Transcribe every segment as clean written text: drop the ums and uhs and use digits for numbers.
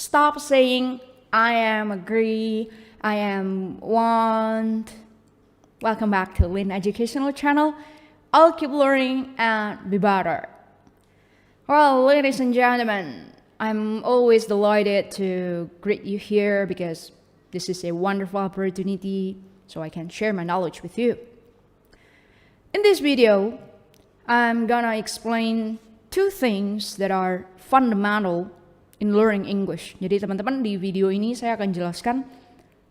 Stop saying I am agree, I am want. Welcome back to Lin Educational Channel. I'll keep learning and be better. Well, ladies and gentlemen, I'm always delighted to greet you here because this is a wonderful opportunity so I can share my knowledge with you. In this video, I'm gonna explain two things that are fundamental in learning English. Jadi teman-teman, di video ini saya akan jelaskan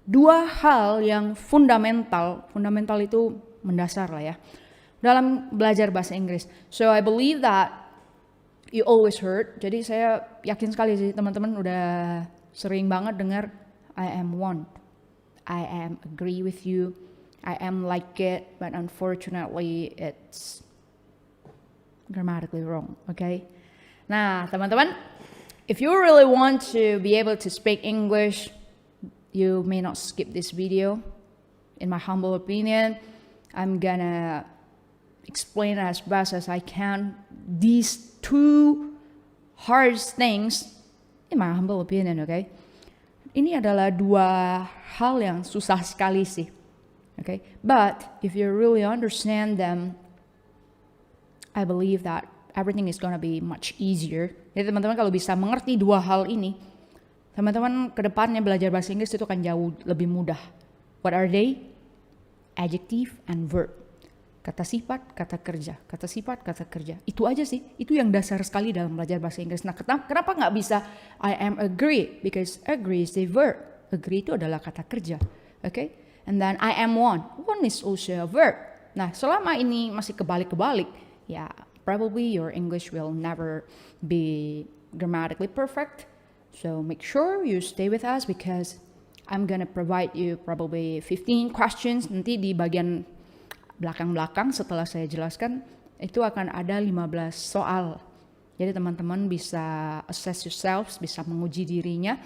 dua hal yang fundamental. Fundamental itu mendasar lah ya, dalam belajar bahasa Inggris. So I believe that you always heard. Jadi saya yakin sekali sih teman-teman udah sering banget dengar I am want, I am agree with you, I am like it, but unfortunately it's grammatically wrong, okay? Nah, teman-teman, if you really want to be able to speak English, you may not skip this video. In my humble opinion, I'm gonna explain as best as I can these two hard things, in my humble opinion, okay? Ini adalah dua hal yang susah sekali sih, okay? But if you really understand them, I believe that everything is gonna be much easier. Jadi teman-teman kalau bisa mengerti dua hal ini, teman-teman ke depannya belajar bahasa Inggris itu akan jauh lebih mudah. What are they? Adjective and verb. Kata sifat, kata kerja. Kata sifat, kata kerja. Itu aja sih. Itu yang dasar sekali dalam belajar bahasa Inggris. Nah, kenapa nggak bisa I am agree? Because agree is the verb. Agree itu adalah kata kerja. Okay? And then I am want. Want is also a verb. Nah, selama ini masih kebalik-kebalik, ya probably your English will never be grammatically perfect. So make sure you stay with us because I'm gonna provide you probably 15 questions. Nanti di bagian belakang-belakang setelah saya jelaskan itu akan ada 15 soal. Jadi teman-teman bisa assess yourselves, bisa menguji dirinya.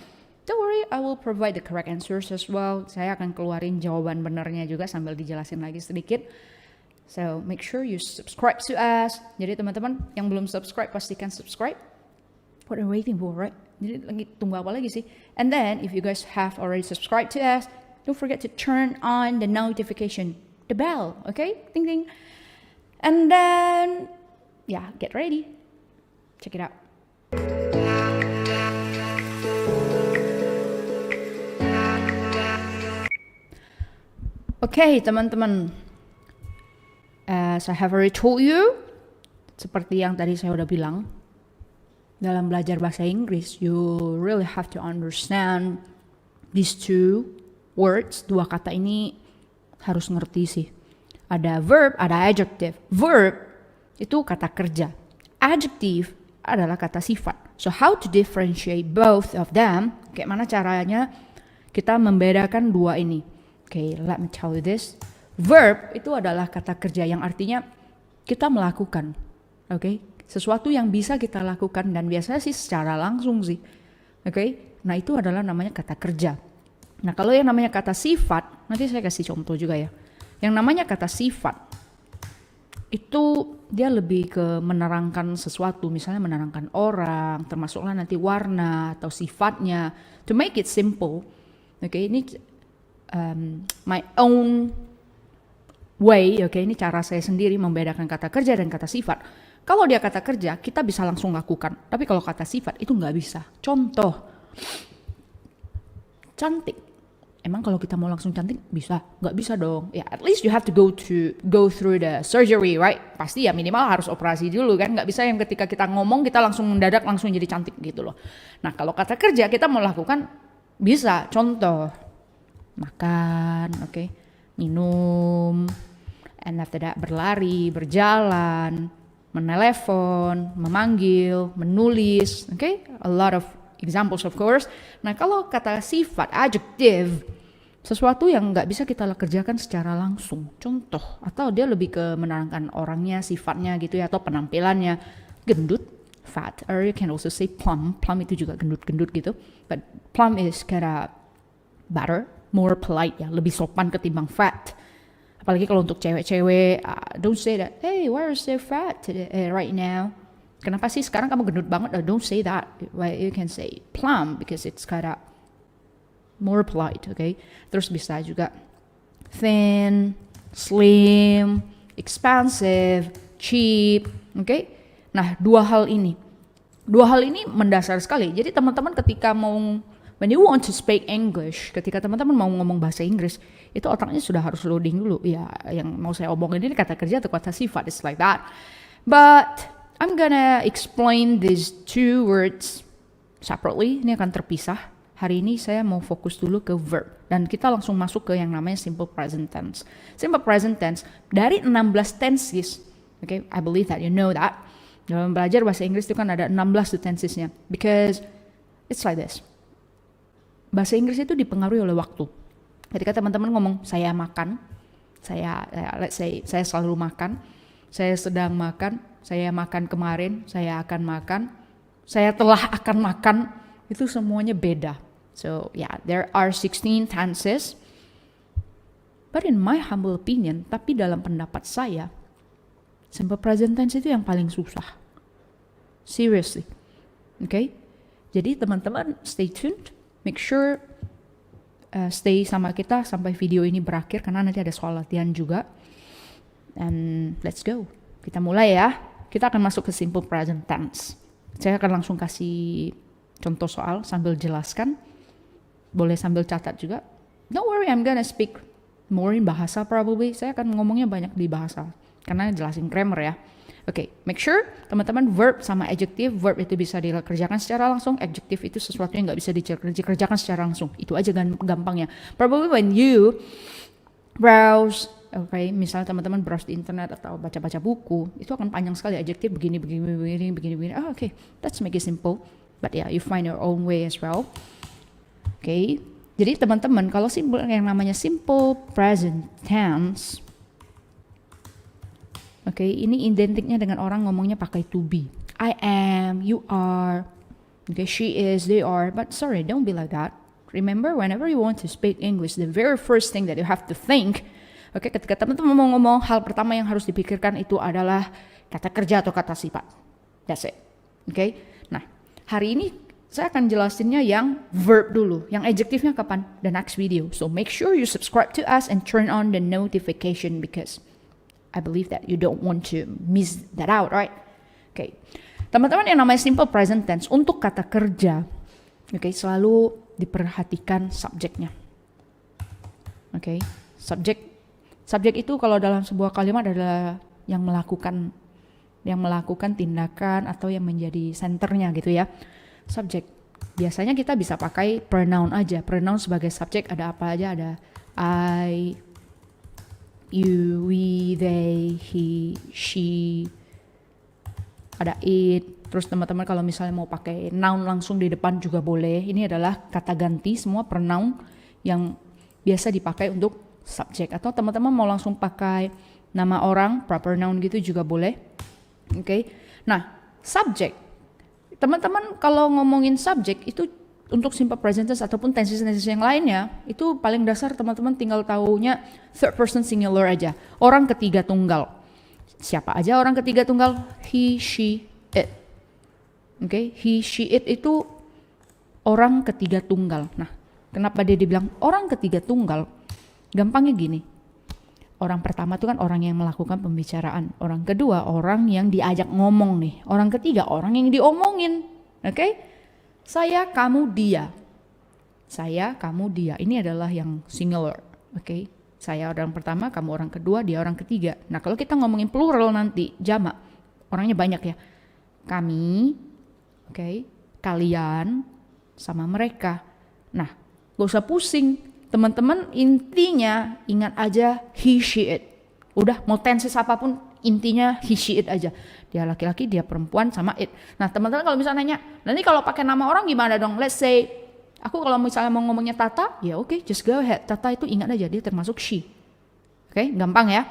Don't worry, I will provide the correct answers as well. Saya akan keluarin jawaban benernya juga sambil dijelasin lagi sedikit. So make sure you subscribe to us. Jadi teman-teman yang belum subscribe pastikan subscribe. What are you waiting for, right? Jadi lagi tunggu apa lagi sih? And then if you guys have already subscribed to us, don't forget to turn on the notification, the bell, okay? Ding ding. And then yeah, get ready. Check it out. Okay, teman-teman. As I have already told you, seperti yang tadi saya udah bilang, dalam belajar bahasa Inggris, you really have to understand these two words. Dua kata ini harus ngerti sih. Ada verb, ada adjective. Verb itu kata kerja. Adjective adalah kata sifat. So how to differentiate both of them? Kayak mana caranya kita membedakan dua ini? Okay, let me tell you this. Verb itu adalah kata kerja yang artinya kita melakukan, okay? Sesuatu yang bisa kita lakukan dan biasanya sih secara langsung sih, okay? Nah itu adalah namanya kata kerja. Nah kalau yang namanya kata sifat, nanti saya kasih contoh juga ya. Yang namanya kata sifat itu dia lebih ke menerangkan sesuatu, misalnya menerangkan orang, termasuklah nanti warna atau sifatnya. To make it simple, okay? Ini my own way, okay, ini cara saya sendiri membedakan kata kerja dan kata sifat. Kalau dia kata kerja, kita bisa langsung lakukan. Tapi kalau kata sifat, itu nggak bisa. Contoh, cantik. Emang kalau kita mau langsung cantik, bisa? Nggak bisa dong. Ya, at least you have to go through the surgery, right? Pasti ya minimal harus operasi dulu kan. Nggak bisa yang ketika kita ngomong, kita langsung mendadak langsung jadi cantik gitu loh. Nah, kalau kata kerja, kita mau lakukan, bisa. Contoh, makan, okay, minum, and after that berlari, berjalan, menelepon, memanggil, menulis, okay? A lot of examples of course. Nah kalau kata sifat, adjective, sesuatu yang nggak bisa kita kerjakan secara langsung. Contoh, atau dia lebih ke menerangkan orangnya, sifatnya gitu ya, atau penampilannya. Gendut, fat, or you can also say plump. Plump itu juga gendut-gendut gitu. But plump is kinda better, more polite ya, lebih sopan ketimbang fat. Apalagi kalau untuk cewek-cewek, don't say that, hey, why are you so fat today, right now? Kenapa sih sekarang kamu gendut banget? Don't say that. Well, you can say plump because it's kinda more polite, okay? Terus bisa juga thin, slim, expensive, cheap, okay? Nah, dua hal ini mendasar sekali. Jadi teman-teman ketika when you want to speak English, ketika teman-teman mau ngomong bahasa Inggris, itu otaknya sudah harus loading dulu. Ya, yang mau saya omongin ini kata kerja atau kata sifat, it's like that. But I'm gonna explain these two words separately. Ini akan terpisah. Hari ini saya mau fokus dulu ke verb. Dan kita langsung masuk ke yang namanya simple present tense. Simple present tense, dari 16 tenses, okay, I believe that you know that. Dalam belajar bahasa Inggris itu kan ada 16 tensesnya. Because it's like this. Bahasa Inggris itu dipengaruhi oleh waktu. Ketika teman-teman ngomong, saya makan, let's say, saya selalu makan, saya sedang makan, saya makan kemarin, saya akan makan, saya telah akan makan, itu semuanya beda. So yeah, there are 16 tenses. But in my humble opinion, tapi dalam pendapat saya, simple present tense itu yang paling susah. Seriously. Okay? Jadi teman-teman stay tuned. Make sure stay sama kita sampai video ini berakhir karena nanti ada soal latihan juga. And let's go. Kita mulai ya. Kita akan masuk ke simple present tense. Saya akan langsung kasih contoh soal sambil jelaskan. Boleh sambil catat juga. Don't worry, I'm gonna speak more in bahasa probably. Saya akan ngomongnya banyak di bahasa karena jelasin grammar ya. Oke, make sure teman-teman verb sama adjective. Verb itu bisa dikerjakan secara langsung. Adjective itu sesuatu yang nggak bisa dikerjakan secara langsung. Itu aja gampangnya. Probably when you browse, okay, misalnya teman-teman browse di internet atau baca-baca buku, itu akan panjang sekali adjective begini. Oh, okay, let's make it simple. But yeah, you find your own way as well. Okay, jadi teman-teman kalau yang namanya simple present tense, okay, ini identiknya dengan orang ngomongnya pakai to be. I am, you are, okay, she is, they are. But sorry, don't be like that. Remember, whenever you want to speak English, the very first thing that you have to think, okay, ketika teman-teman mau ngomong, hal pertama yang harus dipikirkan itu adalah kata kerja atau kata sifat. That's it. Okay. Nah, hari ini saya akan jelasinnya yang verb dulu, yang adjektifnya kapan? The next video. So make sure you subscribe to us and turn on the notification because I believe that you don't want to miss that out, right? Okay. Teman-teman, yang namanya simple present tense untuk kata kerja, okay, selalu diperhatikan subjeknya. Okay. Subjek itu kalau dalam sebuah kalimat adalah yang melakukan tindakan atau yang menjadi senternya gitu ya. Subjek. Biasanya kita bisa pakai pronoun aja. Pronoun sebagai subjek ada apa aja? Ada I, you, we, they, he, she, ada it. Terus teman-teman kalau misalnya mau pakai noun langsung di depan juga boleh. Ini adalah kata ganti, semua pronoun yang biasa dipakai untuk subjek. Atau teman-teman mau langsung pakai nama orang, proper noun gitu juga boleh. Oke. Nah, subjek. Teman-teman kalau ngomongin subjek itu untuk simple present tense ataupun tenses yang lainnya, itu paling dasar teman-teman tinggal taunya third person singular aja. Orang ketiga tunggal. Siapa aja orang ketiga tunggal? He, she, it. Okay? He, she, it itu orang ketiga tunggal. Nah, kenapa dia dibilang orang ketiga tunggal? Gampangnya gini. Orang pertama itu kan orang yang melakukan pembicaraan. Orang kedua orang yang diajak ngomong nih. Orang ketiga orang yang diomongin. Oke? Saya, kamu, dia. Saya, kamu, dia. Ini adalah yang singular. Oke? Saya orang pertama, kamu orang kedua, dia orang ketiga. Nah, kalau kita ngomongin plural nanti, jamak. Orangnya banyak ya. Kami, oke, kalian, sama mereka. Nah, gak usah pusing. Teman-teman intinya ingat aja he, she, it. Udah mau tenses apapun intinya he, she, it aja. Dia laki-laki, dia perempuan sama it. Nah teman-teman kalau misalnya nanya, nanti kalau pakai nama orang gimana dong? Let's say, aku kalau misalnya mau ngomongnya Tata, ya oke, just go ahead. Tata itu ingat aja dia termasuk she. Oke, gampang ya.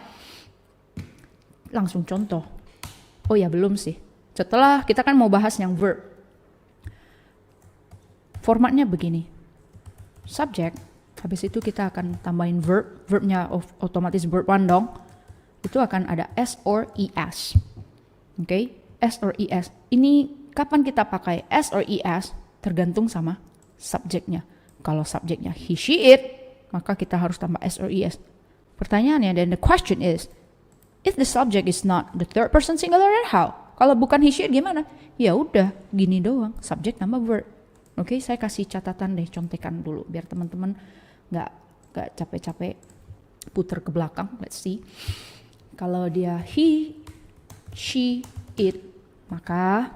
Langsung contoh. Oh ya belum sih. Setelah kita kan mau bahas yang verb. Formatnya begini. Subject. Habis itu kita akan tambahin verb. Verbnya otomatis verb 1 dong. Itu akan ada S or ES. Okay? S or ES. Ini kapan kita pakai S or ES tergantung sama subjeknya. Kalau subjeknya he, she, it, maka kita harus tambah S or ES. Pertanyaannya, then the question is, if the subject is not the third person singular, then how? Kalau bukan he, she, it gimana? Ya udah, gini doang, subjek tambah verb. Oke, saya kasih catatan deh, contekan dulu biar teman-teman nggak capek-capek putar ke belakang. Let's see. Kalau dia he, she, it, maka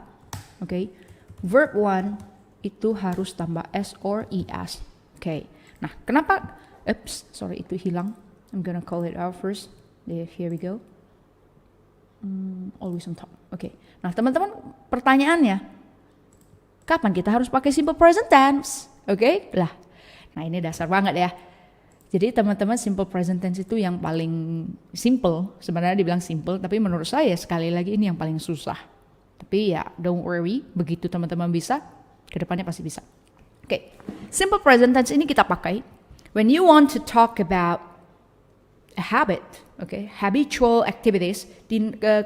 verb 1 itu harus tambah S or ES. Nah kenapa, itu hilang. I'm gonna call it out first. Here we go. Always on top. Nah teman-teman, pertanyaannya, kapan kita harus pakai simple present tense? Nah ini dasar banget ya. Jadi teman-teman, simple present tense itu yang paling simple. Sebenarnya dibilang simple, tapi menurut saya sekali lagi ini yang paling susah. Tapi ya don't worry, begitu teman-teman bisa, kedepannya pasti bisa. Simple present tense ini kita pakai when you want to talk about a habit, habitual activities,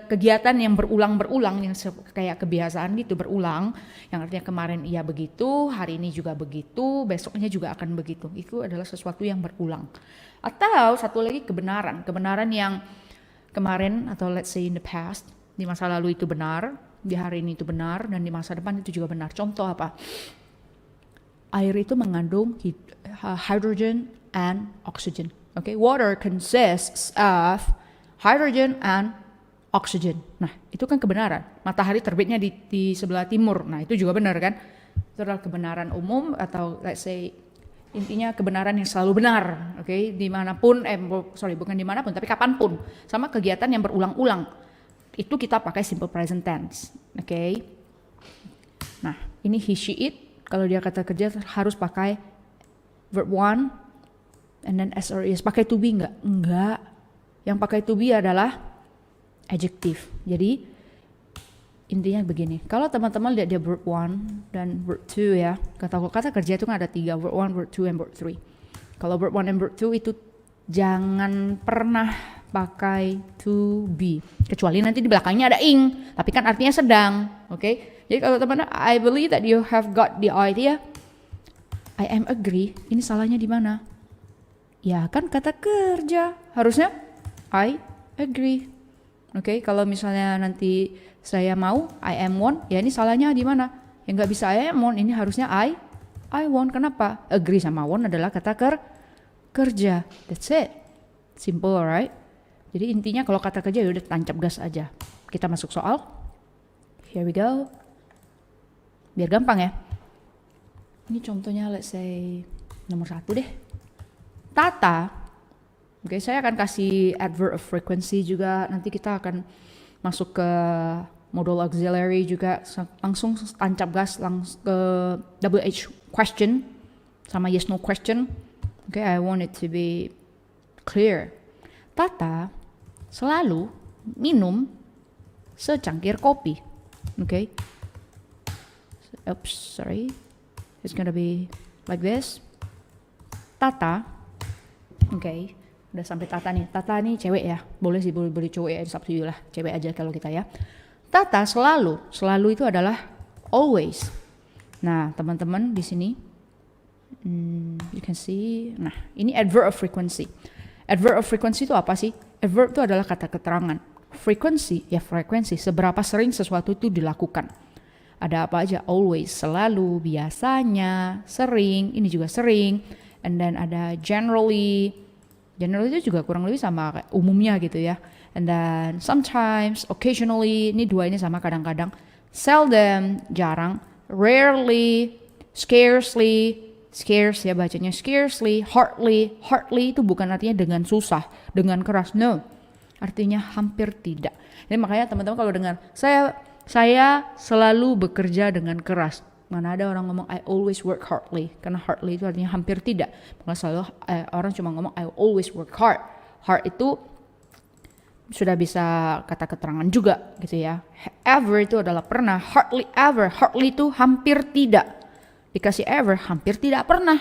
kegiatan yang berulang-berulang, yang kayak kebiasaan gitu berulang, yang artinya kemarin ia begitu, hari ini juga begitu, besoknya juga akan begitu. Itu adalah sesuatu yang berulang. Atau satu lagi kebenaran yang kemarin atau let's say in the past, di masa lalu itu benar, di hari ini itu benar, dan di masa depan itu juga benar. Contoh apa? Air itu mengandung hydrogen and oxygen. Water consists of hydrogen and oxygen. Nah, itu kan kebenaran. Matahari terbitnya di sebelah timur. Nah, itu juga benar kan? Itu adalah kebenaran umum atau let's say intinya kebenaran yang selalu benar. Dimanapun, bukan dimanapun, tapi kapanpun. Sama kegiatan yang berulang-ulang. Itu kita pakai simple present tense. Nah, ini he, she, it. Kalau dia kata kerja harus pakai verb 1 and then S or ES. Pakai to be enggak? Enggak. Yang pakai to be adalah adjective. Jadi intinya begini. Kalau teman-teman lihat dia verb 1 dan verb 2 ya. Kata kerja itu kan ada 3, verb 1, verb 2, and verb 3. Kalau verb 1 and verb 2 itu jangan pernah pakai to be. Kecuali nanti di belakangnya ada ing, tapi kan artinya sedang. Jadi kalau teman-teman, I believe that you have got the idea. I am agree. Ini salahnya di mana? Ya kan kata kerja. Harusnya I agree. Kalau misalnya nanti saya mau I am want, ya ini salahnya di mana? Ya nggak bisa I am want, ini harusnya I want. Kenapa? Agree sama want adalah kata kerja. That's it. Simple, alright? Jadi intinya kalau kata kerja ya udah tancap gas aja. Kita masuk soal. Here we go. Biar gampang ya. Ini contohnya let's say nomor 1 deh. Tata. Saya akan kasih adverb of frequency juga. Nanti kita akan masuk ke modal auxiliary juga. Langsung tancap gas langsung ke WH question sama yes no question. I want it to be clear. Tata selalu minum secangkir kopi. Sorry. It's gonna be like this. Tata. Udah sampai Tata nih. Tata nih cewek ya. Boleh sih, boleh cowok ya. It's up to you lah. Cewek aja kalau kita ya. Tata selalu. Selalu itu adalah always. Nah, teman-teman di sini you can see. Nah, ini adverb of frequency. Adverb of frequency itu apa sih? Adverb itu adalah kata keterangan. Frequency, ya frekuensi. Seberapa sering sesuatu itu dilakukan. Ada apa aja? Always, selalu, biasanya, sering. Ini juga sering. And then ada generally. Generally itu juga kurang lebih sama kayak umumnya gitu ya. And then sometimes, occasionally. Ini dua ini sama kadang-kadang. Seldom, jarang. Rarely, scarcely. Scarce ya bacanya scarcely, hardly. Hardly itu bukan artinya dengan susah, dengan keras. No, artinya hampir tidak. Jadi makanya teman-teman kalau dengar saya selalu bekerja dengan keras. Mana ada orang ngomong I always work hardly. Karena hardly itu artinya hampir tidak. Maka selalu orang cuma ngomong I always work hard. Hard itu sudah bisa kata keterangan juga gitu ya. Ever itu adalah pernah. Hardly ever. Hardly itu hampir tidak. Dikasih ever, hampir tidak pernah.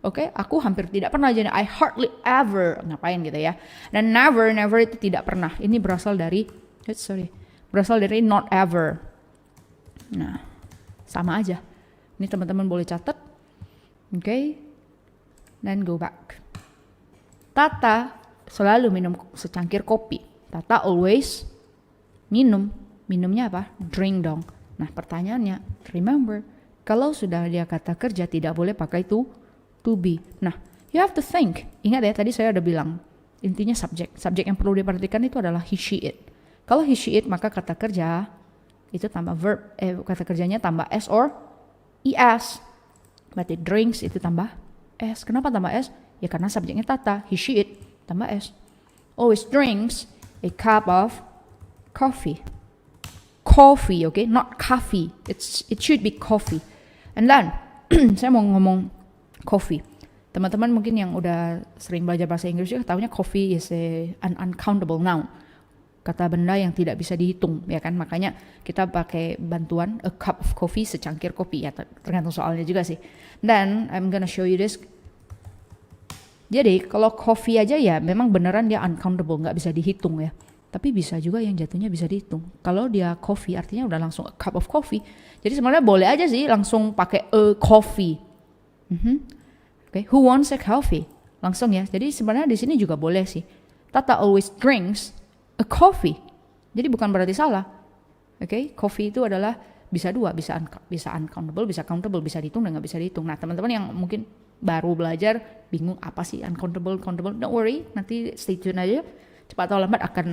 Aku hampir tidak pernah. Jadi I hardly ever. Ngapain gitu ya. Dan never itu tidak pernah. Ini berasal dari, berasal dari not ever. Nah, sama aja. Ini teman-teman boleh catat. Oke. Then go back. Tata selalu minum secangkir kopi. Tata always minum. Minumnya apa? Drink dong. Nah, pertanyaannya, remember, kalau sudah dia kata kerja tidak boleh pakai to be. Nah, you have to think. Ingat ya, tadi saya udah bilang, intinya subjek. Subjek yang perlu diperhatikan itu adalah he, she, it. Kalau he, she, it, maka kata kerja itu tambah verb, kata kerjanya tambah s or es. Berarti drinks itu tambah s. Kenapa tambah s? Ya karena subjeknya tata, he, she, it, tambah s. Always drinks a cup of coffee. Coffee, okay? Not coffee. It should be coffee. And then, saya mau ngomong coffee. Teman-teman mungkin yang udah sering belajar bahasa Inggris juga tahunya coffee is an uncountable noun. Kata benda yang tidak bisa dihitung, ya kan? Makanya kita pakai bantuan a cup of coffee, secangkir kopi. Ya, tergantung soalnya juga sih. Then, I'm gonna show you this. Jadi, kalau coffee aja ya memang beneran dia uncountable, nggak bisa dihitung ya. Tapi bisa juga yang jatuhnya bisa dihitung. Kalau dia coffee artinya udah langsung a cup of coffee. Jadi sebenarnya boleh aja sih langsung pakai a coffee. Okay. Who wants a coffee? Langsung ya. Jadi sebenarnya di sini juga boleh sih. Tata always drinks a coffee. Jadi bukan berarti salah. Okay. Coffee itu adalah bisa dua, bisa uncountable, bisa countable, bisa dihitung dan nggak bisa dihitung. Nah teman-teman yang mungkin baru belajar bingung apa sih uncountable, countable, don't worry, nanti stay tune aja. Cepat atau lambat akan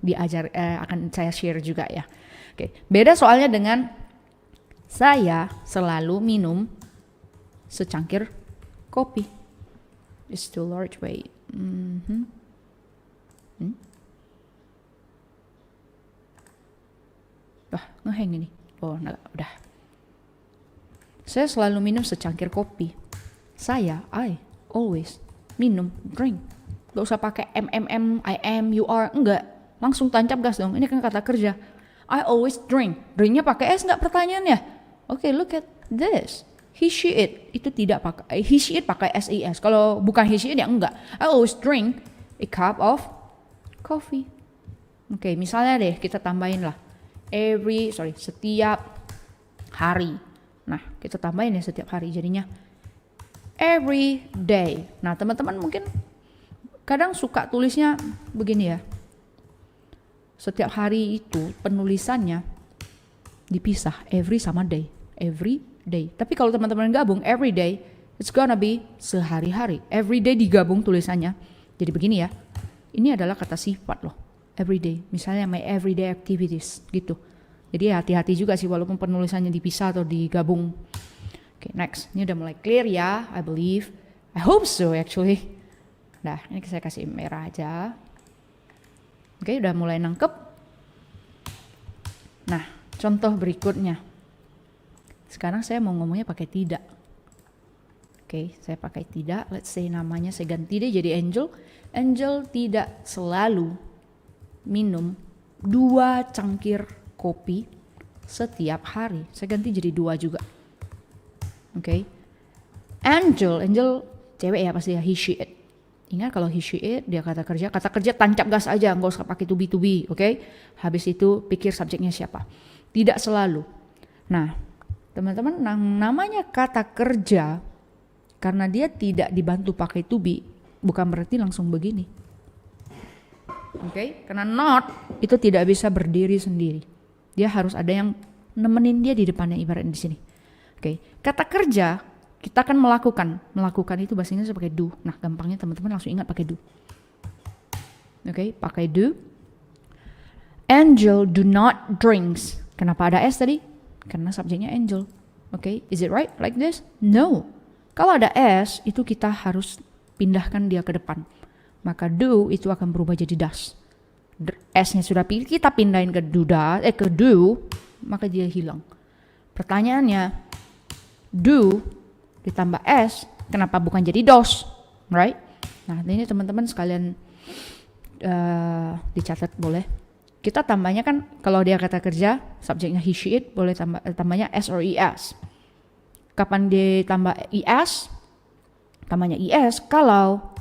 diajar, akan saya share juga ya. Oke, beda soalnya dengan saya selalu minum secangkir kopi. It's too large, wait. Ngehang ini. Oh, enggak, udah. Saya selalu minum secangkir kopi. I always minum, drink. Gak usah pakai I am, you are, enggak. Langsung tancap gas dong, ini kan kata kerja. I always drink. Drinknya pakai S enggak pertanyaannya? Oke, look at this. He, she, it. Itu tidak pakai, he, she, it pakai S-I-S. Kalau bukan he, she, it ya enggak. I always drink a cup of coffee. Oke, misalnya deh kita tambahin lah. Setiap hari. Nah, kita tambahin ya setiap hari jadinya every day. Nah, teman-teman mungkin kadang suka tulisnya begini ya. Setiap hari itu penulisannya dipisah, every sama day, every day. Tapi kalau teman-teman gabung every day, it's gonna be sehari-hari. Every day digabung tulisannya. Jadi begini ya. Ini adalah kata sifat loh. Every day. Misalnya my everyday activities gitu. Jadi hati-hati juga sih walaupun penulisannya dipisah atau digabung. Oke, next. Ini udah mulai clear ya, I believe. I hope so actually. Nah, ini saya kasih merah aja. Oke, udah mulai nangkep. Nah, contoh berikutnya. Sekarang saya mau ngomongnya pakai tidak. Oke, saya pakai tidak. Let's say namanya saya ganti deh jadi Angel. Angel tidak selalu minum 2 cangkir kopi setiap hari. Saya ganti jadi 2 juga. Oke. Angel cewek ya pasti ya, he, she, it. Ingat kalau he, she, it, dia kata kerja tancap gas aja, nggak usah pakai to be, oke? Habis itu pikir subjeknya siapa. Tidak selalu. Nah, teman-teman, namanya kata kerja, karena dia tidak dibantu pakai to be, bukan berarti langsung begini. Oke? Karena not itu tidak bisa berdiri sendiri. Dia harus ada yang nemenin dia di depannya, ibaratnya di sini. Oke? Kata kerja, kita akan melakukan itu bahasa Inggris pakai do. Nah, gampangnya teman-teman langsung ingat pakai do. Oke, pakai do. Angel do not drinks. Kenapa ada S tadi? Karena subjeknya Angel. Oke, is it right like this? No. Kalau ada S, itu kita harus pindahkan dia ke depan. Maka do itu akan berubah jadi does. S-nya sudah kita pindahin ke ke do, maka dia hilang. Pertanyaannya, do ditambah S, kenapa bukan jadi dos, right? Nah, ini teman-teman sekalian dicatat boleh. Kita tambahnya kan kalau dia kata kerja, subjeknya he, she, it, boleh tambahnya S or ES. Kapan ditambah ES? Tambahnya ES kalau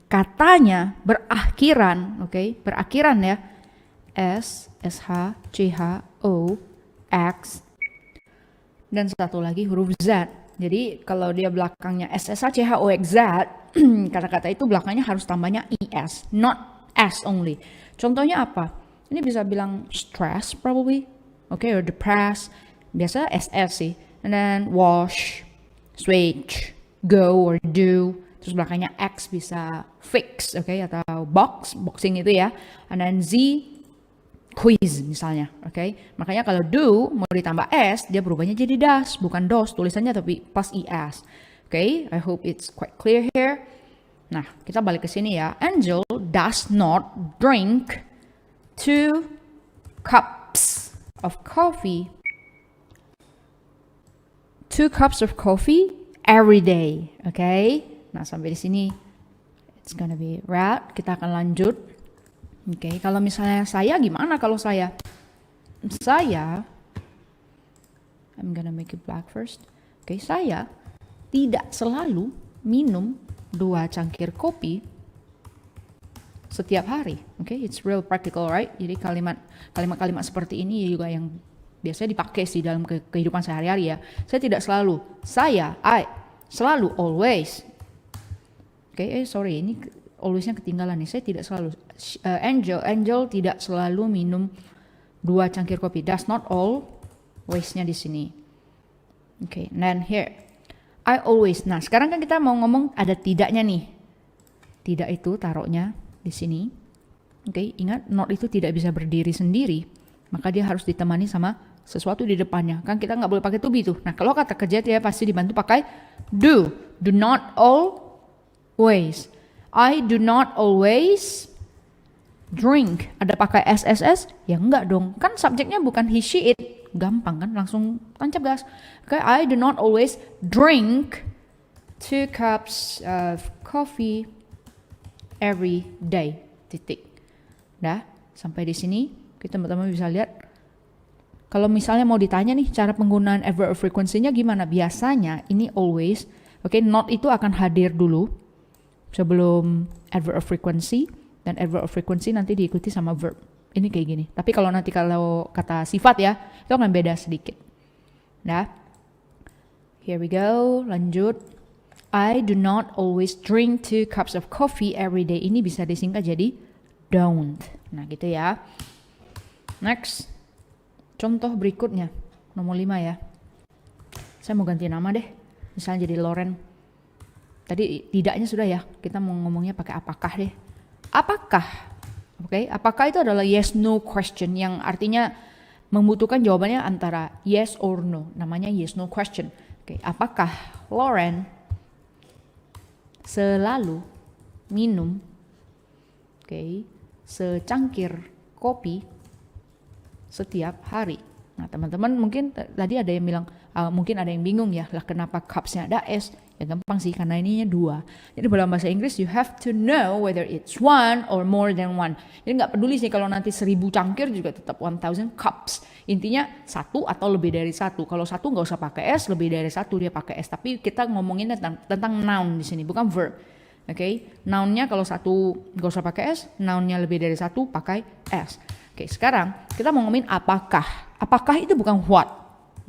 katanya berakhiran, oke? Berakhiran ya, S, SH, CH, O, X, dan satu lagi huruf Z. Jadi kalau dia belakangnya SSH, CH, O, X, Z, kata-kata itu belakangnya harus tambahnya ES, not S only. Contohnya apa? Ini bisa bilang stress probably, okay, or depressed. Biasa SS sih. And then wash, switch, go or do. Terus belakangnya X bisa fix, okay, atau boxing itu ya. And then Z, quiz misalnya, okay. Makanya kalau do mau ditambah S, dia berubahnya jadi das, bukan dos tulisannya tapi pas ES. Okay, I hope it's quite clear here. Nah, kita balik ke sini ya. Angel does not drink 2 cups of coffee. 2 cups of coffee every day. Okay? Nah, sampai di sini it's gonna be right. Kita akan lanjut. Okay, kalau misalnya saya gimana kalau saya? I'm gonna make it black first. Okay, saya tidak selalu minum 2 cangkir kopi setiap hari. Okay, it's real practical, right? Jadi kalimat-kalimat seperti ini juga yang biasanya dipakai sih dalam kehidupan sehari-hari ya. Saya tidak selalu. I selalu, always. Okay, sorry, ini always-nya ketinggalan nih. Saya tidak selalu. Angel tidak selalu minum 2 cangkir kopi. Does not always-nya di sini. Okay, and then here. I always. Nah, sekarang kan kita mau ngomong ada tidaknya nih. Tidak itu taruhnya di sini. Okay, ingat not itu tidak bisa berdiri sendiri. Maka dia harus ditemani sama sesuatu di depannya. Kan kita nggak boleh pakai to be tuh. Nah, kalau kata kerja dia pasti dibantu pakai do. Do not always. I do not always drink. Ada pakai SSS? Ya enggak dong. Kan subjeknya bukan he, she, it. Gampang kan? Langsung tancap gas. Okay, I do not always drink 2 cups of coffee every day. Titik. Dah, sampai di sini kita teman-teman bisa lihat. Kalau misalnya mau ditanya nih cara penggunaan adverb of frequency-nya gimana? Biasanya ini always, okay, not itu akan hadir dulu sebelum adverb of frequency, dan adverb of frequency nanti diikuti sama verb. Ini kayak gini. Tapi kalau nanti kalau kata sifat ya, itu akan beda sedikit. Nah, here we go, lanjut. I do not always drink 2 cups of coffee every day. Ini bisa disingkat jadi don't. Nah gitu ya. Next, contoh berikutnya, nomor 5 ya. Saya mau ganti nama deh, misalnya jadi Lauren. Tadi tidaknya sudah ya, kita mau ngomongnya pakai apakah deh. Apakah? Oke, apakah itu adalah yes no question yang artinya membutuhkan jawabannya antara yes or no. Namanya yes no question. Oke, apakah Lauren selalu minum secangkir kopi setiap hari? Nah, teman-teman mungkin tadi ada yang bilang mungkin ada yang bingung ya, lah kenapa cupsnya ada S? Ya gampang sih, karena ininya 2. Jadi dalam bahasa Inggris you have to know whether it's 1 or more than 1. Jadi nggak peduli sih kalau nanti 1000 cangkir juga tetap 1000 cups. Intinya 1 atau lebih dari 1. Kalau 1 nggak usah pakai S, lebih dari 1 dia pakai S. Tapi kita ngomongin tentang noun di sini, bukan verb. Oke, nounnya kalau 1 nggak usah pakai S, nounnya lebih dari 1 pakai S. Oke, sekarang kita mau ngomongin apakah. Apakah itu bukan what.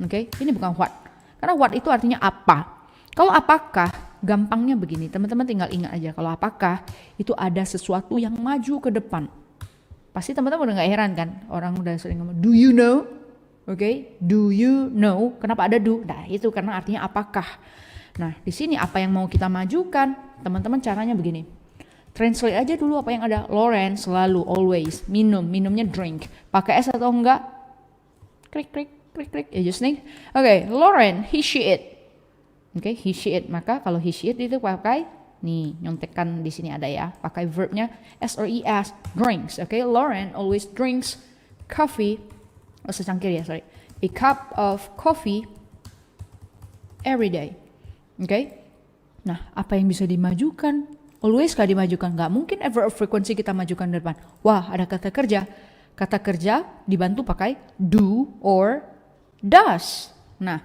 Oke, ini bukan what. Karena what itu artinya apa. Kalau apakah, gampangnya begini, teman-teman tinggal ingat aja, kalau apakah itu ada sesuatu yang maju ke depan. Pasti teman-teman udah gak heran kan, orang udah sering ngomong, do you know? Oke, do you know? Kenapa ada do? Nah itu karena artinya apakah. Nah di sini apa yang mau kita majukan, teman-teman caranya begini. Translate aja dulu apa yang ada. Lauren selalu, always, minumnya drink. Pakai S atau enggak? Klik, ya just nih. Oke, Lauren, he, she, it. Oke, he, she, it. Maka kalau he, she, it itu pakai, nih nyontekan di sini ada ya, pakai verbnya S or ES, drinks. Oke, Lauren always drinks coffee, secangkir ya, sorry. A cup of coffee every day. Oke, nah apa yang bisa dimajukan? Always gak dimajukan, gak mungkin adverb of frequency kita majukan depan. Wah, ada kata kerja. Kata kerja dibantu pakai do or does. Nah,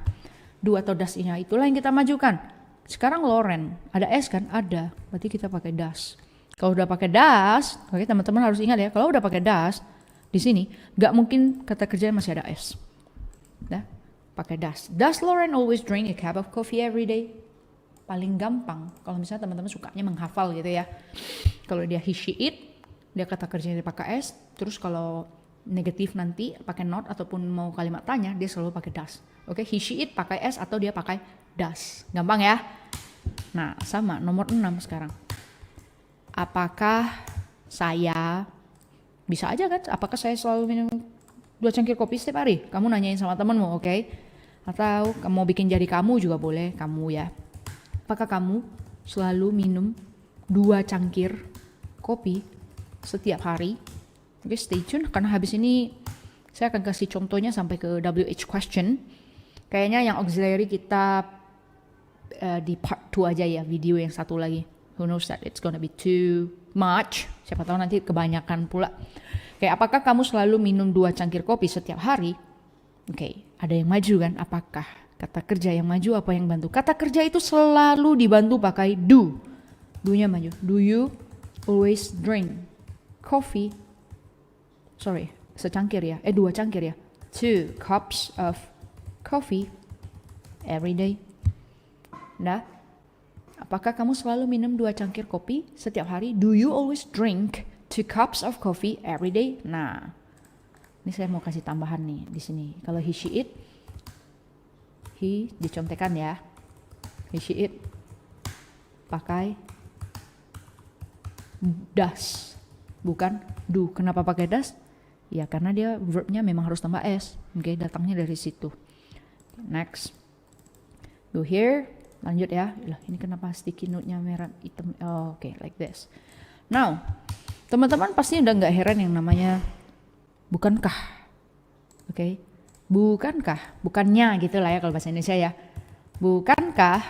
do atau does ini itulah yang kita majukan. Sekarang Lauren, ada S kan? Ada. Berarti kita pakai does. Kalau udah pakai does, oke teman-teman harus ingat ya, kalau udah pakai does, di sini nggak mungkin kata kerjanya masih ada S. Nah, pakai does. Does Lauren always drink a cup of coffee every day? Paling gampang kalau misalnya teman-teman sukanya menghafal gitu ya. Kalau dia he, she, it, dia kata kerjanya pakai S. Terus kalau negatif nanti pakai not ataupun mau kalimat tanya dia selalu pakai does. Oke, he, she, it pakai S atau dia pakai does. Gampang ya? Nah, sama nomor 6 sekarang. Apakah saya bisa aja kan? Apakah saya selalu minum 2 cangkir kopi setiap hari? Kamu nanyain sama temenmu, oke? Atau kamu mau bikin jadi kamu juga boleh, kamu ya. Apakah kamu selalu minum 2 cangkir kopi setiap hari? Oke, stay tune karena habis ini saya akan kasih contohnya sampai ke WH question. Kayaknya yang auxiliary kita di part 2 aja ya, video yang satu lagi. Who knows that it's gonna be too much. Siapa tahu nanti kebanyakan pula. Oke, apakah kamu selalu minum 2 cangkir kopi setiap hari? Oke, ada yang maju kan? Apakah kata kerja yang maju apa yang bantu? Kata kerja itu selalu dibantu pakai do. Do-nya maju. Do you always drink coffee? Sorry, secangkir ya. 2 cangkir ya. 2 cups of coffee every day. Nah, apakah kamu selalu minum 2 cangkir kopi setiap hari? Do you always drink 2 cups of coffee every day? Nah, ini saya mau kasih tambahan nih di sini. Kalau he, she, it, he dicontekan ya. He, she, it pakai does, bukan do. Kenapa pakai does? Ya karena dia verbnya memang harus tambah S. Oke, datangnya dari situ. Next. Go here. Lanjut ya. Loh, ini kenapa sticky note-nya merah hitam? Oh, oke, like this. Now, teman-teman pasti udah nggak heran yang namanya bukankah. Oke. Bukankah, bukannya gitu lah ya kalau bahasa Indonesia ya. Bukankah,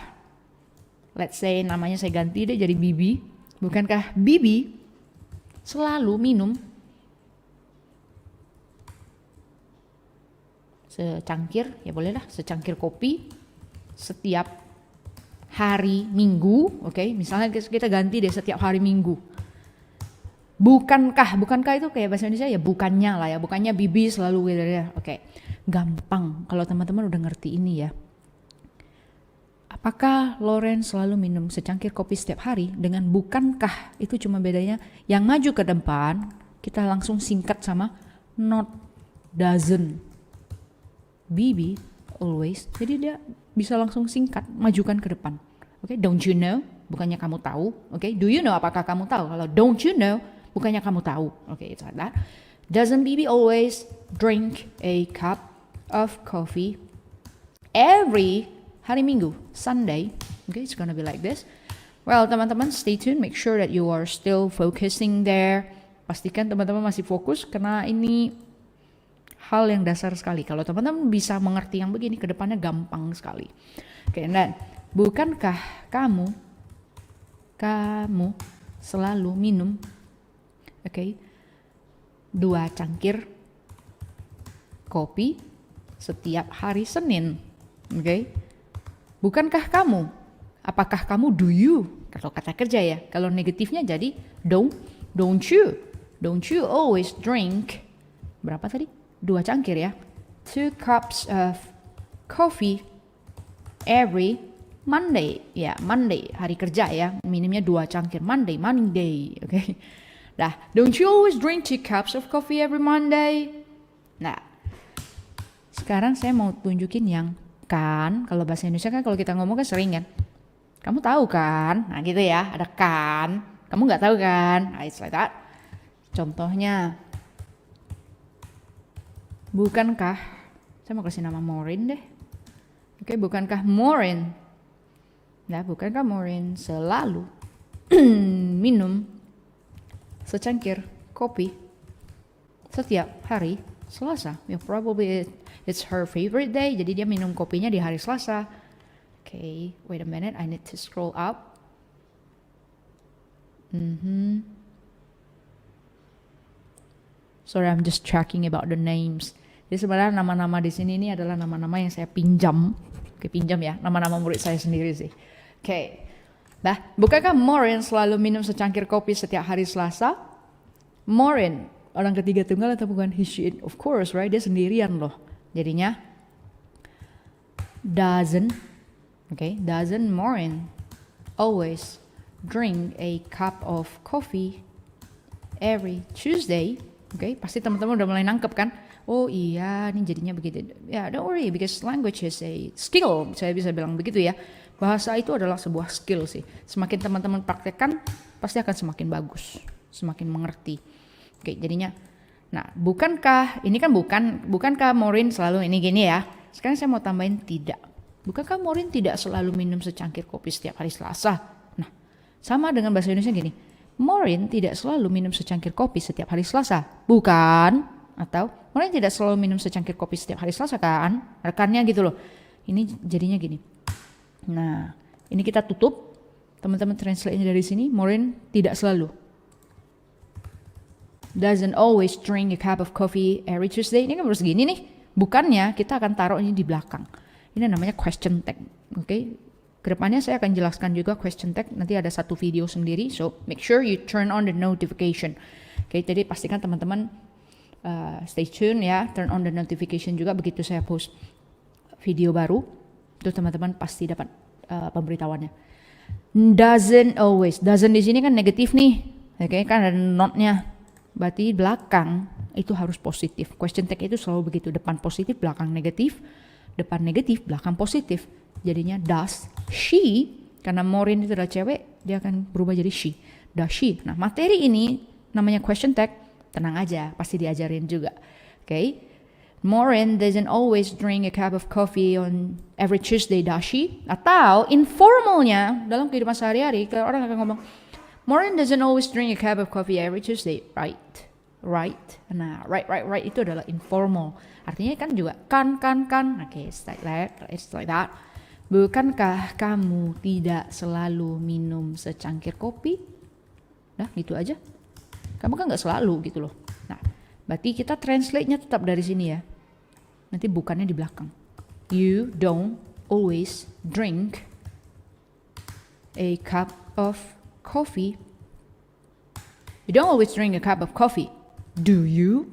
let's say namanya saya ganti deh jadi Bibi. Bukankah Bibi selalu minum secangkir, ya bolehlah secangkir kopi setiap hari Minggu, oke? Misalnya kita ganti deh setiap hari Minggu. Bukankah itu kayak bahasa Indonesia ya bukannya lah ya, bukannya Bibi selalu gitu ya, oke? Gampang kalau teman-teman udah ngerti ini ya. Apakah Lauren selalu minum secangkir kopi setiap hari dengan bukankah itu cuma bedanya yang maju ke depan kita langsung singkat sama not, doesn't. Bibi always, jadi dia bisa langsung singkat majukan ke depan. Oke, don't you know, bukannya kamu tahu. Oke, do you know, apakah kamu tahu. Kalau don't you know, bukannya kamu tahu. Oke, it's like that. Doesn't Bibi always drink a cup of coffee every hari Minggu, Sunday? Okay, it's gonna be like this. Well, teman-teman stay tuned, make sure that you are still focusing there. Pastikan teman-teman masih fokus karena ini hal yang dasar sekali. Kalau teman-teman bisa mengerti yang begini, ke depannya gampang sekali. Oke, dan bukankah kamu selalu minum 2 cangkir kopi setiap hari Senin? Oke. Bukankah kamu? Apakah kamu, do you? Kalau kata kerja ya. Kalau negatifnya jadi don't you always drink berapa tadi? 2 cangkir ya. 2 cups of coffee every Monday. Ya, Monday, hari kerja ya. Minumnya 2 cangkir. Monday. Oke. Nah, don't you always drink 2 cups of coffee every Monday? Nah, sekarang saya mau tunjukin yang kan. Kalau bahasa Indonesia kan kalau kita ngomong kan sering kan. Kamu tahu kan? Nah gitu ya, ada kan. Kamu nggak tahu kan? Nah, it's like that. Contohnya, bukankah, saya mau kasih nama Maureen deh. Oke, bukankah Maureen? Nah, bukankah Maureen selalu minum secangkir kopi setiap hari Selasa? Ya, probably it's her favorite day. Jadi dia minum kopinya di hari Selasa. Okay, wait a minute. I need to scroll up. Sorry, I'm just checking about the names. Jadi sebenarnya nama-nama di sini ini adalah nama-nama yang saya pinjam. Oke, pinjam ya. Nama-nama murid saya sendiri sih. Oke. Nah, bukankah Maureen selalu minum secangkir kopi setiap hari Selasa? Maureen orang ketiga tunggal atau bukan? He, she, it. Of course, right? Dia sendirian loh. Jadinya doesn't, okay? Doesn't Maureen always drink a cup of coffee every Tuesday? Okay, pasti teman-teman udah mulai nangkep kan? Oh iya, ini jadinya begitu. Ya, don't worry, because language is a skill. Saya bisa bilang begitu ya. Bahasa itu adalah sebuah skill sih. Semakin teman-teman praktekkan, pasti akan semakin bagus, semakin mengerti. Oke, jadinya, nah, bukankah ini kan bukankah Maureen selalu ini gini ya? Sekarang saya mau tambahin tidak. Bukankah Maureen tidak selalu minum secangkir kopi setiap hari Selasa? Nah, sama dengan bahasa Indonesia gini. Maureen tidak selalu minum secangkir kopi setiap hari Selasa, bukan? Atau Maureen tidak selalu minum secangkir kopi setiap hari Selasa kan? Rekannya gitu loh. Ini jadinya gini. Nah, ini kita tutup. Teman-teman translate-nya dari sini. Maureen tidak selalu. Doesn't always drink a cup of coffee every Tuesday. Ini kan harus gini nih. Bukannya kita akan taruh ini di belakang. Ini namanya question tag. Oke. Kedepannya saya akan jelaskan juga question tag. Nanti ada satu video sendiri. So make sure you turn on the notification. Oke, jadi pastikan teman-teman stay tune ya. Turn on the notification juga begitu saya post video baru. Itu teman-teman pasti dapat pemberitahuannya. Doesn't always. Doesn't di sini kan negatif nih. Oke, kan ada notnya. Berarti belakang itu harus positif. Question tag itu selalu begitu. Depan positif, belakang negatif. Depan negatif, belakang positif. Jadinya does she, karena Maureen itu adalah cewek, dia akan berubah jadi she. Does she. Nah, materi ini namanya question tag. Tenang aja, pasti diajarin juga. Okay? Maureen doesn't always drink a cup of coffee on every Tuesday, does she? Atau informalnya dalam kehidupan sehari-hari, kalau orang akan ngomong, Maureen doesn't always drink a cup of coffee every Tuesday, right? Right. Nah, right itu adalah informal. Artinya kan juga kan. Okay, it's like that. Bukankah kamu tidak selalu minum secangkir kopi? Nah, gitu aja. Kamu kan nggak selalu gitu loh. Nah, berarti kita translate-nya tetap dari sini ya. Nanti bukannya di belakang. You don't always drink a cup of coffee. You don't always drink a cup of coffee, do you?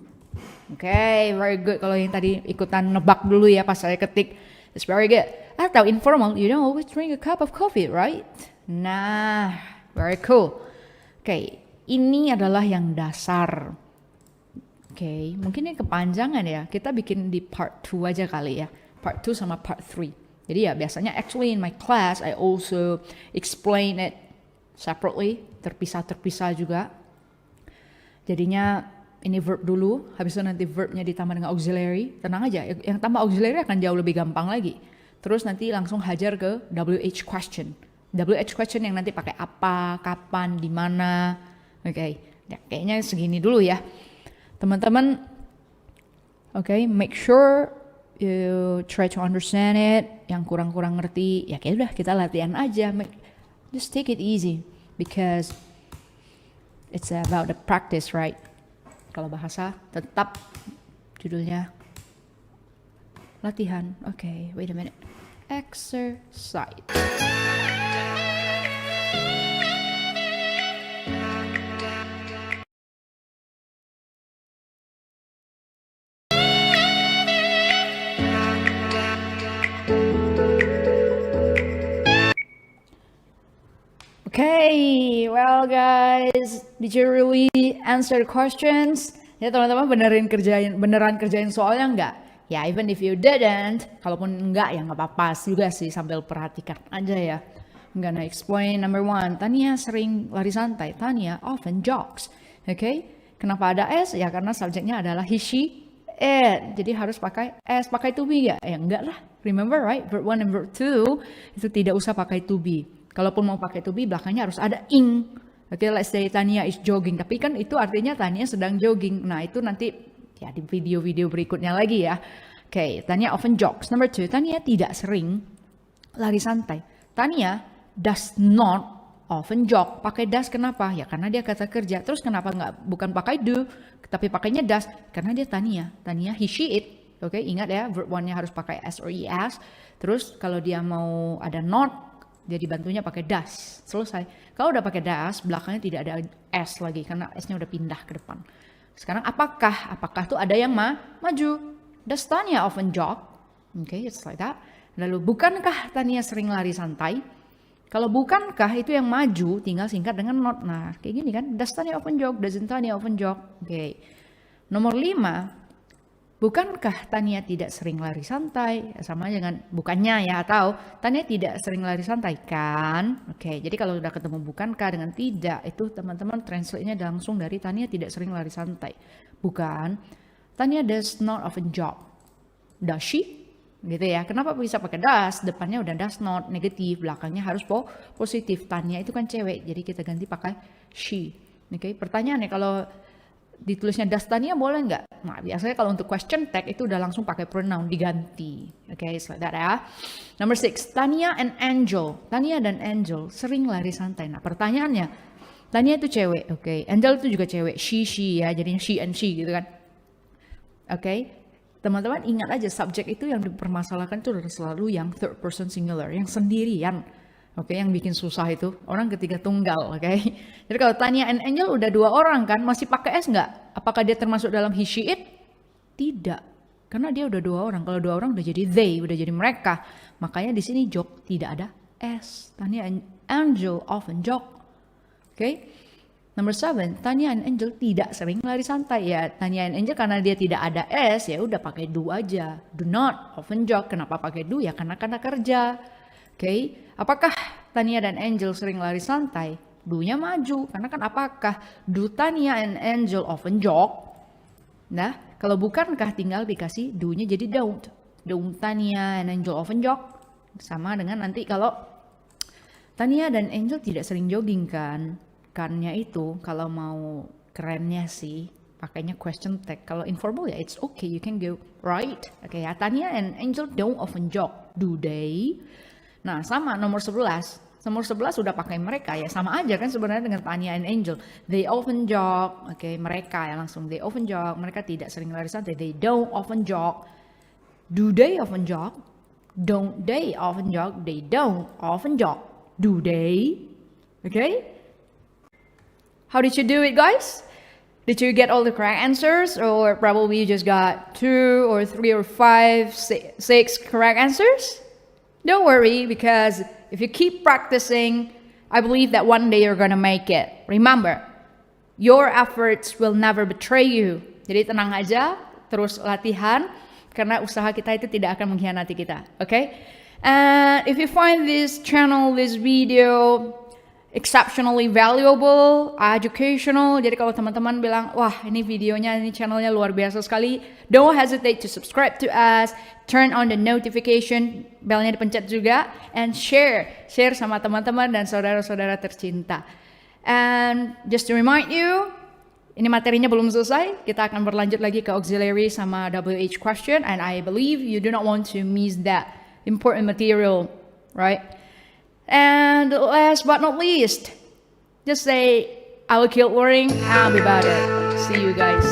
Okay, very good. Kalau yang tadi ikutan nebak dulu ya pas saya ketik. It's very good. Atau informal, you don't always drink a cup of coffee, right? Nah, very cool. Okay, ini adalah yang dasar. Okay, mungkin ini kepanjangan ya. Kita bikin di part 2 aja kali ya. Part 2 sama part 3. Jadi ya biasanya actually in my class I also explain it separately, terpisah-terpisah juga. Jadinya ini verb dulu, habis itu nanti verbnya ditambah dengan auxiliary. Tenang aja, yang tambah auxiliary akan jauh lebih gampang lagi. Terus nanti langsung hajar ke WH question. WH question yang nanti pakai apa, kapan, di mana. Oke, ya, kayaknya segini dulu ya. Teman-teman, oke, make sure you try to understand it. Yang kurang-kurang ngerti, ya kayak udah kita latihan aja. Just take it easy because it's about the practice, right? Kalau bahasa tetap judulnya latihan. Okay, wait a minute. Exercise. Okay, well guys, did you really answer the questions? Ya teman-teman beneran kerjain soalnya enggak? Ya even if you didn't, kalaupun enggak ya nggak apa-apa juga sih sambil perhatikan aja ya. I'm gonna explain number 1. Tania sering lari santai. Tania often jogs. Okay? Kenapa ada S? Ya karena subjeknya adalah he, she, it. Jadi harus pakai S, pakai to be ya? Ya enggak lah. Remember right? Verb 1 and verb 2 itu tidak usah pakai to be. Kalaupun mau pakai to be, belakangnya harus ada ing. Oke, let's say Tania is jogging. Tapi kan itu artinya Tania sedang jogging. Nah itu nanti ya di video-video berikutnya lagi ya. Oke, Tania often jogs. Number 2, Tania tidak sering lari santai. Tania does not often jog. Pakai does kenapa? Ya karena dia kata kerja. Terus kenapa bukan pakai do, tapi pakainya does? Karena dia Tania. Tania he, she, it. Oke, ingat ya, verb 1-nya harus pakai S or ES. Terus kalau dia mau ada not, dia dibantunya pakai does. Selesai. Kalau udah pakai does, belakangnya tidak ada S lagi karena S-nya udah pindah ke depan. Sekarang apakah? Apakah tuh ada yang maju. Does Tanya often jog? Okay, it's like that. Lalu bukankah Tania sering lari santai? Kalau bukankah itu yang maju, tinggal singkat dengan not. Nah, kayak gini kan. Does Tania often jog? Doesn't Tania often jog? Okay. Nomor 5. Bukankah Tania tidak sering lari santai? Sama dengan bukannya ya, atau Tania tidak sering lari santai kan? Oke, jadi kalau udah ketemu bukankah dengan tidak, itu teman-teman translate-nya langsung dari Tania tidak sering lari santai. Bukan. Tania does not often jog. Does she? Gitu ya. Kenapa bisa pakai does? Depannya udah does not, negatif, belakangnya harus positif. Tania itu kan cewek, jadi kita ganti pakai she. Oke, pertanyaannya kalau ditulisnya does Tania boleh nggak? Nah, biasanya kalau untuk question tag itu udah langsung pakai pronoun diganti. Oke, it's like that ya. Number 6, Tania and Angel. Tania dan Angel sering lari santai. Nah, pertanyaannya, Tania itu cewek, oke. Angel itu juga cewek, she ya, jadinya she and she gitu kan. Oke. Teman-teman ingat aja subjek itu yang dipermasalahkan itu selalu yang third person singular, yang sendirian. Oke, yang bikin susah itu orang ketiga tunggal, oke. Jadi kalau Tania and Angel udah 2 orang kan, masih pakai S nggak? Apakah dia termasuk dalam he, she, it? Tidak, karena dia udah 2 orang. Kalau 2 orang udah jadi they, udah jadi mereka. Makanya di sini jog tidak ada S. Tania and Angel often jog. Oke. Nomor 7, Tania and Angel tidak sering lari santai. Ya, Tania and Angel karena dia tidak ada S, ya udah pakai do aja. Do not often jog. Kenapa pakai do? Ya karena kerja. Oke. Apakah Tania dan Angel sering lari santai? Do-nya maju. Karena kan apakah do Tania and Angel often jog? Nah, kalau bukankah tinggal dikasih do-nya jadi don't. Don't Tania and Angel often jog. Sama dengan nanti kalau Tania dan Angel tidak sering jogging kan? Kannya itu kalau mau kerennya sih pakainya question tag. Kalau informal ya it's okay, you can go right. Oke ya, Tania and Angel don't often jog, do they? Nah sama nomor 11. Nomor 11 sudah pakai mereka ya, sama aja kan sebenarnya dengan Tania and Angel. They often jog. Oke, mereka ya langsung they often jog. Mereka tidak sering lari santai. They don't often jog. Do they often jog? Don't they often jog? They don't often jog. Do they? Okay? How did you do it, guys? Did you get all the correct answers, or probably you just got 2 or 3 or 5, 6 correct answers? Don't worry, because if you keep practicing, I believe that one day you're gonna make it. Remember, your efforts will never betray you. Jadi tenang aja, terus latihan, karena usaha kita itu tidak akan mengkhianati kita. Okay? And if you find this channel, this video exceptionally valuable, educational. Jadi kalau teman-teman bilang, wah ini videonya, ini channelnya luar biasa sekali, don't hesitate to subscribe to us, turn on the notification, belnya dipencet juga, and share sama teman-teman dan saudara-saudara tercinta. And just to remind you, ini materinya belum selesai, kita akan berlanjut lagi ke auxiliary sama WH question, and I believe you do not want to miss that important material, right? And last but not least, just say, I will keep learning, I'll be better. See you guys.